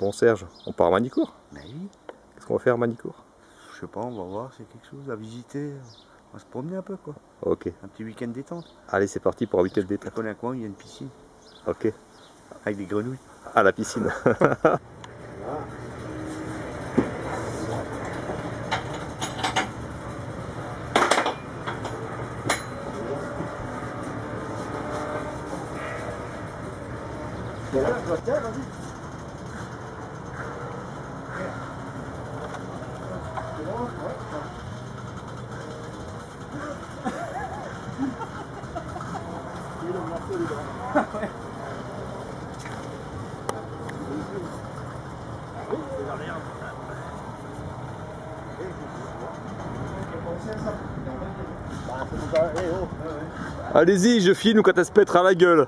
Bon Serge, on part à Manicourt? Mais oui. Qu'est-ce qu'on va faire à Manicourt? Je sais pas, on va voir, c'est quelque chose à visiter. On va se promener un peu quoi. Ok. Un petit week-end détente. Allez, c'est parti pour un week-end Je détente. connais un coin où il y a une piscine. Ok. Avec des grenouilles. À la piscine. Allez-y, je filme quand elle se pètera la gueule.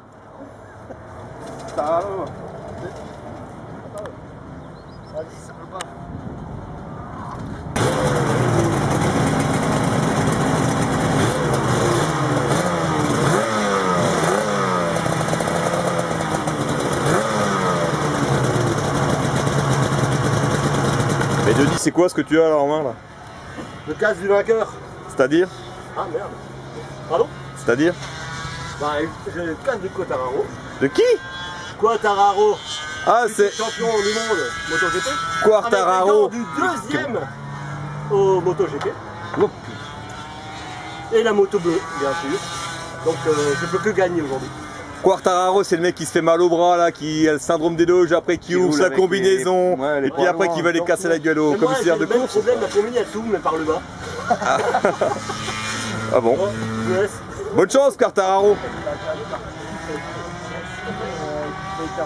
Mais Denis, c'est quoi ce que tu as là en main là? Le casque du vainqueur. C'est-à-dire? Ah merde. Pardon? C'est-à-dire? Bah j'ai le casque de Quartararo. De qui? Quartararo. Ah, c'est Champion du monde MotoGP. Quartararo. Du deuxième au MotoGP. Et la moto bleue, bien sûr. Donc je peux que gagner aujourd'hui. Quartararo, c'est le mec qui se fait mal au bras là, qui a le syndrome des doges, après qui ouvre sa combinaison, et puis après qui va les casser la gueule au commissaire de course. Le problème, la combinaison elle s'ouvre mais par le bas. Ah bon? Bon, je vous laisse. Bonne chance Quartararo. Ah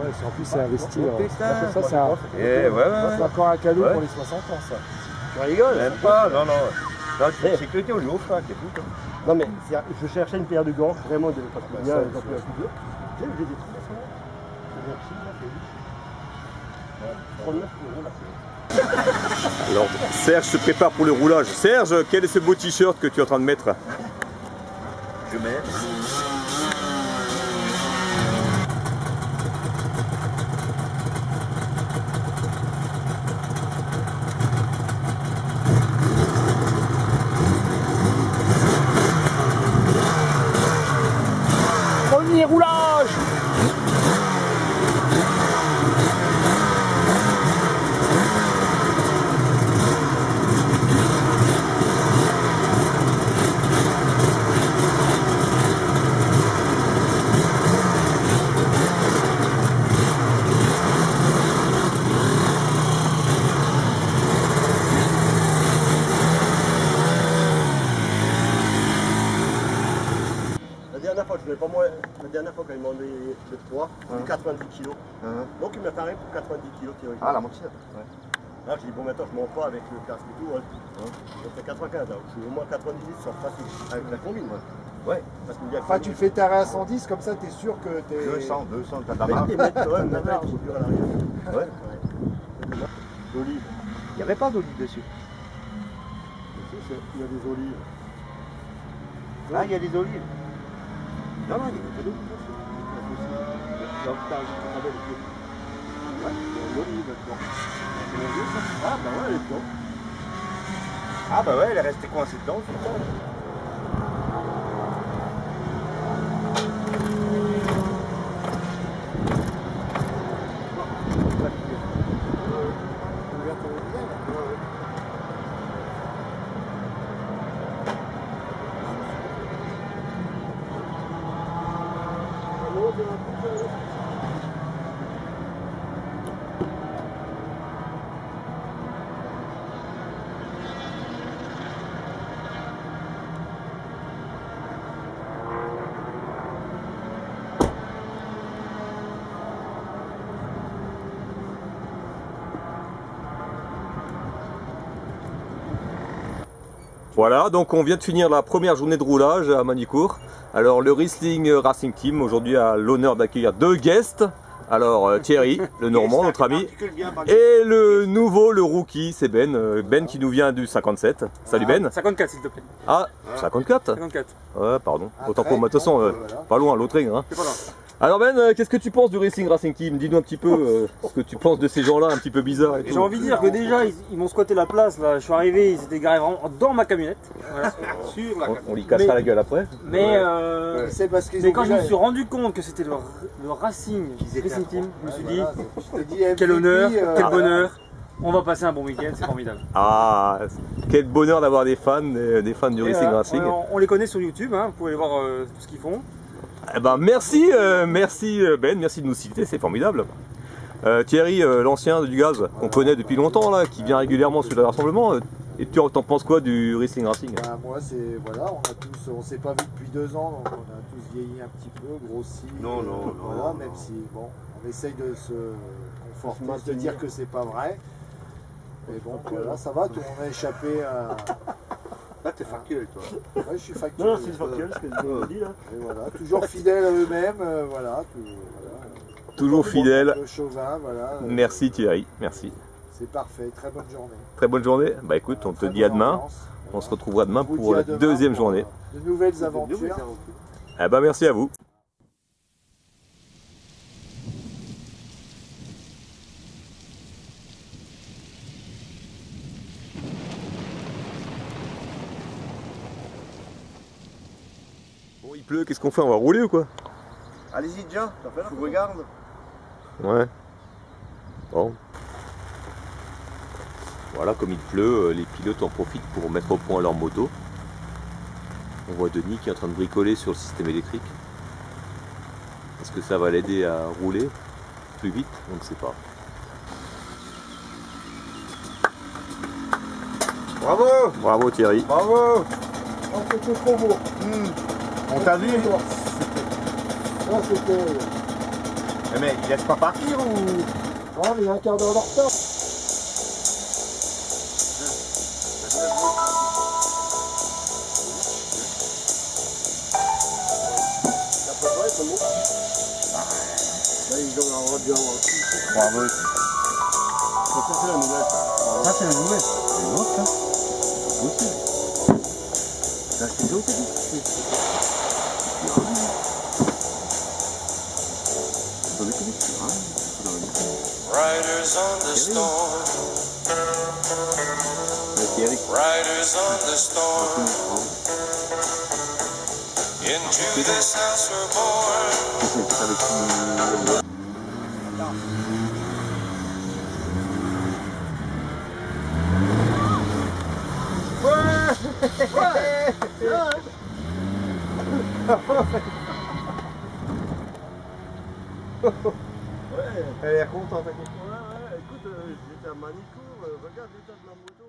ouais, en plus c'est investir. Ça, c'est encore un cadeau pour les 60 ans, ça. Tu rigoles? Même pas, non, non. Non, tu fais sécurité, on lui offre, hein, c'est tout. Non mais je cherchais une paire de gants, vraiment de parce que bien, ils ont plus un coup de j'ai des trucs à faire. 39 € là. Alors Serge se prépare pour le roulage. Serge, quel est ce beau t-shirt que tu es en train de mettre? Je mets. Premier roulage! La dernière fois, je voulais pas moi, la dernière fois quand il m'a demandé le poids, c'était 90 kg. Donc il m'a taré pour 90 kg théoriquement. Ah, la moitié. Ouais. Là j'ai dit bon maintenant je monte pas avec le casque et tout. Ouais. Je fais 95, alors je suis au moins 90 sur facile. Avec la combine moi. Ouais. Parce qu'il y a Enfin, tu fais tarer à 110, comme ça, t'es sûr que t'es. 200, t'as ta mais marque. des mètres, ouais, maintenant il faut dur à l'arrière. Ouais. D'olive. Il n'y avait pas d'olive dessus. Il y a des olives. Ah, il y a des olives. Non, non, il y a pas d'olive. Donc t'as un bel olive. Ouais, il y a une olive dedans. Ah bah ouais, elle est dedans. Ah bah ouais, elle est restée coincée dedans. Voilà, donc on vient de finir la première journée de roulage à Manicourt. Alors le Riesling Racing Team aujourd'hui a l'honneur d'accueillir deux guests. Alors Thierry, le Normand, notre ami, et le nouveau, le rookie, c'est Ben. Ben qui nous vient du 57. Salut Ben. 54 s'il te plaît. Ah, 54 54. Ouais, pardon. Autant pour moi, de toute façon, pas loin, l'autre. Hein. C'est pas là. Alors Ben, qu'est-ce que tu penses du Racing Team? Dis-nous un petit peu ce que tu penses de ces gens-là un petit peu bizarres. J'ai envie de dire que déjà ils m'ont squatté la place là. Je suis arrivé, ils étaient garés vraiment dans ma camionnette. Voilà. On lui cassera la gueule après. Mais, c'est parce qu'ils mais quand je me suis rendu compte que c'était le Racing Team, je me suis dit quel honneur, quel bonheur. On va passer un bon week-end, c'est formidable. Ah, quel bonheur d'avoir des fans du Racing. On les connaît sur YouTube, hein, vous pouvez voir tout ce qu'ils font. Eh ben, merci Ben, merci de nous citer, c'est formidable. Thierry, l'ancien du gaz, qu'on connaît depuis longtemps, là, qui vient régulièrement sur le rassemblement, et tu t'en penses quoi du Racing? Bah, moi, c'est voilà, on s'est pas vu depuis 2 ans, donc on a tous vieilli un petit peu, grossi. Non, voilà, même si bon, on essaye de se conforter, de dire que c'est pas vrai. Mais bon, voilà, ça va, tout le monde a échappé à. Là, t'es factuel, toi. Ouais, je suis factuel. Non, c'est factuel ce que je dis là. Et voilà, toujours fidèles à eux-mêmes, voilà. Toujours fidèle. Le chauvin, voilà. Merci Thierry, merci. C'est parfait, très bonne journée. Très bonne journée. Bah écoute, on te dit à demain. On se retrouvera demain pour la deuxième journée. De nouvelles aventures. Eh ben merci à vous. Bon, il pleut, qu'est-ce qu'on fait? On va rouler ou quoi? Allez-y, déjà, je vous regarde. Ouais. Bon. Voilà, comme il pleut, les pilotes en profitent pour mettre au point leur moto. On voit Denis qui est en train de bricoler sur le système électrique. Est-ce que ça va l'aider à rouler plus vite? On ne sait pas. Bravo! Bravo Thierry. Bravo! Oh, c'était trop beau. On t'a vu? Non, c'était. Mais il laisse pas partir ou? Non, mais il y a un quart d'heure de retard. Bravo. Ça c'est la nouvelle. Ça c'est la nouvelle. C'est une autre ça. C'est possible. Ça c'est d'autres. Riders on the storm. Riders on the storm. Into this house we're born. Elle est contente. Ouais, écoute, j'étais à Manicourt, regarde l'état de ma moto.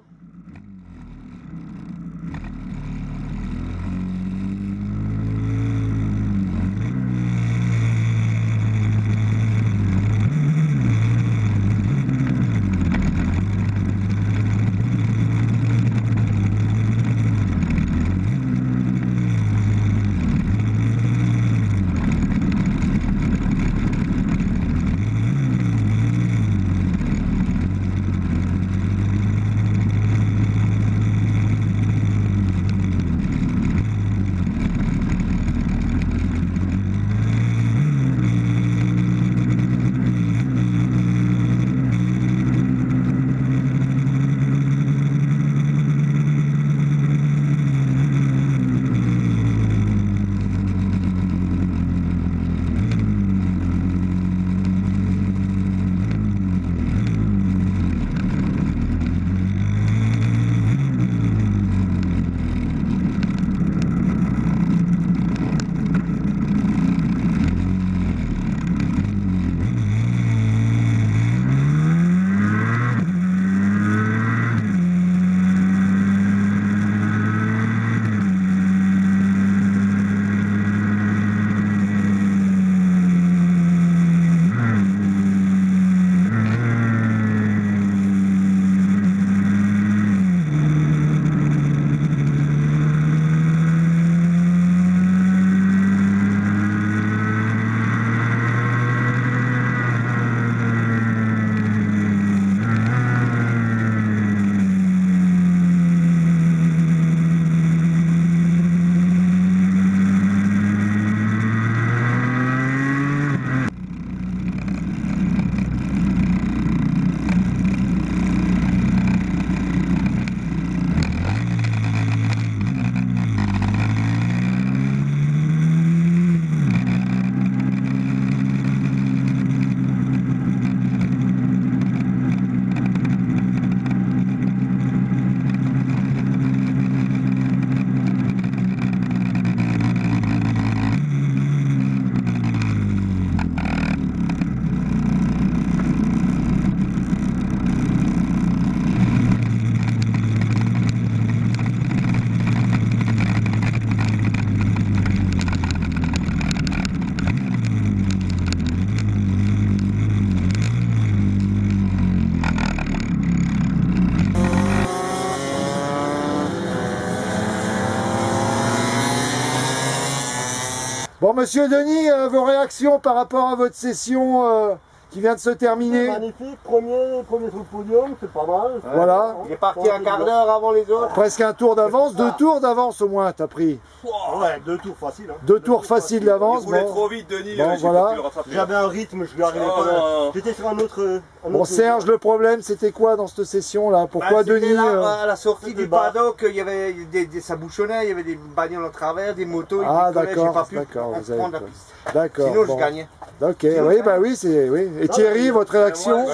Bon, monsieur Denis, vos réactions par rapport à votre session qui vient de se terminer? Magnifique, premier sur le podium, c'est pas mal. Voilà. Il est parti un quart d'heure avant les autres. Presque un tour d'avance, 2 tours d'avance au moins, t'as pris. Ouais, 2 tours faciles. Hein. 2 tours faciles d'avance. Il roulait Bon. trop vite, Denis. Bon, j'ai voilà. pas pu le rattraper. J'avais un rythme, je lui arrivais pas. J'étais sur un autre. Bon, Serge, le problème, c'était quoi dans cette session-là? Pourquoi Denis Là, à la sortie c'était du bas. paddock, il y avait ça bouchonnait, il y avait des bagnoles en travers, des motos. Ah, ils décollaient, j'ai d'accord, pas pu d'accord, vous avez prendre la pas- piste. D'accord. Sinon, bon. je gagnais. Ok, oui, bah oui, c'est. Oui. Et Thierry, votre réaction?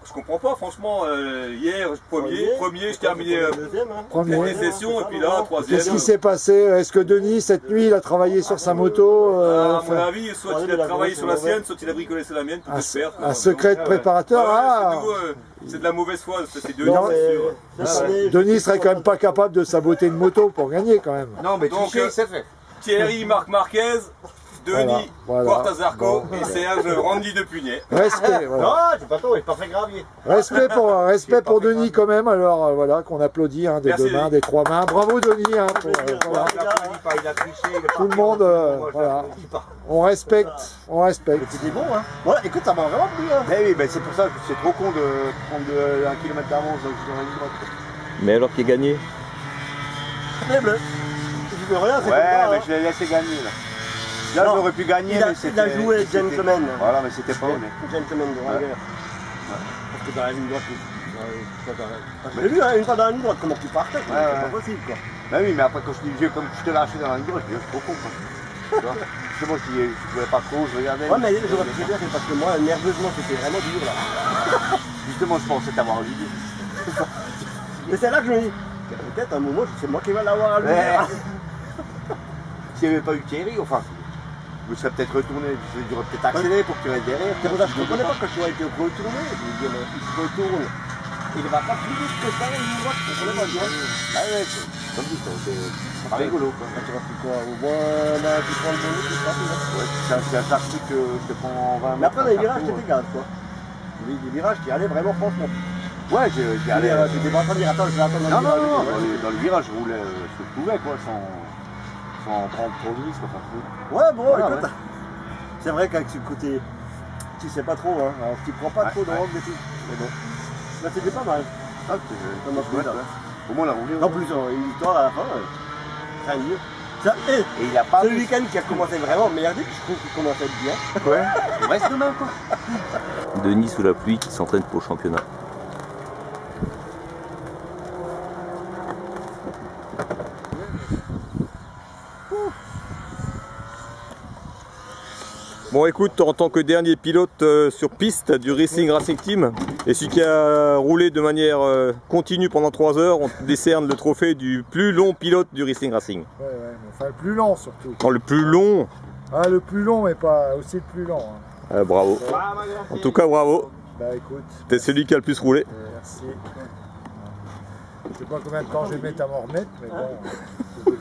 Je comprends pas, franchement, hier, premier, je terminais Deuxième, hein. Premier. les sessions, et puis là, troisième. Qu'est-ce qui s'est passé? Est-ce que Denis, cette nuit, il a travaillé sur sa moto À mon enfin, avis, soit il a travaillé sur la sienne, soit il a bricolé sur la mienne, tout peut se faire. un secret de préparateur? Ah, c'est de la mauvaise foi, ça c'est Denis, Non, c'est sûr. Cette année, Denis serait quand même pas capable de saboter une moto pour gagner quand même. Non, mais Donc, tricher, c'est fait. Thierry, Marc Marquez, Denis, Voilà. Portazarco Bon. et Serge Randy de Punet. Respect, voilà. Non, c'est pas tôt, il pas fait gravier. Respect pour Denis quand même, alors voilà, qu'on applaudit hein, des Merci, 2 mains, Denis. des 3 mains. Bravo Denis, hein, pour, voilà. Il a triché. Tout le monde, voilà. On respecte, on respecte. c'était bon, hein. Voilà, écoute, ça m'a vraiment plu, hein. Eh oui, ben c'est pour ça que c'est trop con de prendre 1 km d'avance sur la ligne droite. Mais alors qui a gagné? Les bleus. Je veux rien, c'est Ouais, comme ça, mais hein. je l'ai laissé gagner là. Là, Non, j'aurais pu gagner, il a- mais il c'était. a joué c'était- gentleman. Voilà, mais c'était pas honnête. Gentleman de Ouais. rigueur. Parce que dans la ligne droite, je l'ai vu, hein, une fois dans la ligne droite, comment tu partais, c'est Ouais, pas ouais. possible, quoi. Bah oui, mais après, quand je dis vieux, comme je te lâchais dans la ligne droite, je dis, c'est trop con, quoi. Tu vois Justement, je voulais pas trop, je regardais. Ouais, mais j'aurais pu dire, c'est parce que moi, nerveusement, c'était vraiment dur, là. Justement, je pensais t'avoir l'idée. Mais c'est là que je me dis, peut-être à un moment, c'est moi qui vais l'avoir à lui. Ouais. S'il n'y avait pas eu Thierry, enfin, je me serais peut-être retourné, j'aurais peut-être accéléré pour que tu restes derrière. C'est pour ça que je ne comprenais pas quand je vois été retourné. Je me dis, mais il se retourne. Il ne va pas plus vite que ça, la ligne droite, je comprenais pas, tu vois. Ah ouais, comme dit, c'est pas rigolo, quoi. Tu vas plus quoi, au moins, là, tu prends le bonus, c'est ça, Ouais, c'est un truc que je te prends en 20 mètres. mais après, dans les virages, partout, c'était gaz, quoi. Des virages qui allaient vraiment franchement. Ouais, j'y allais. J'étais pas en train de dire, attends, je vais attendre Non, le non, virage. non, dans le virage, je roulais ce que je pouvais, quoi, sans prendre trop de risques, enfin, Ouais, bon, Voilà, écoute, c'est vrai qu'avec ce côté, tu sais pas trop, hein, alors tu prends pas Ouais, trop de ouais. robe et tout. Mais bon, là c'était pas mal. Ah, Ça m'a plu, là. Au moins, on a roulé. En plus, une victoire à la fin, rien de mieux. Ça, Et il n'y a pas c'est le week-end qui a commencé vraiment merdique, je trouve qu'il commence à être bien. Ouais, il reste demain, quoi. Denis sous la pluie qui s'entraîne pour le championnat. Bon écoute, en tant que dernier pilote sur piste du Racing Team, et celui qui a roulé de manière continue pendant 3 heures, on décerne le trophée du plus long pilote du Racing. Ouais, mais enfin le plus long surtout. Oh, le plus long. Ah, le plus long, mais pas aussi le plus long. Hein. Bravo. En tout cas, bravo. Bah écoute, T'es celui qui a le plus roulé. merci. Je sais pas combien de temps je vais mettre à m'en remettre, mais bon.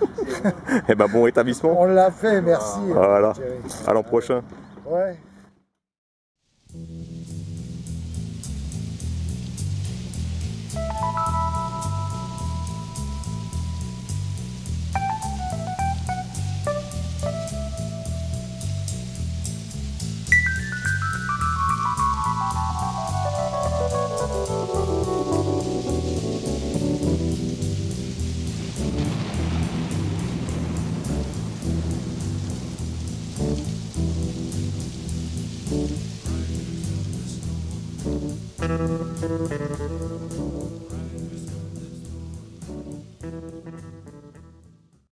Et ben bon rétablissement. On l'a fait, merci. Voilà. Thierry. À l'an prochain. Ouais.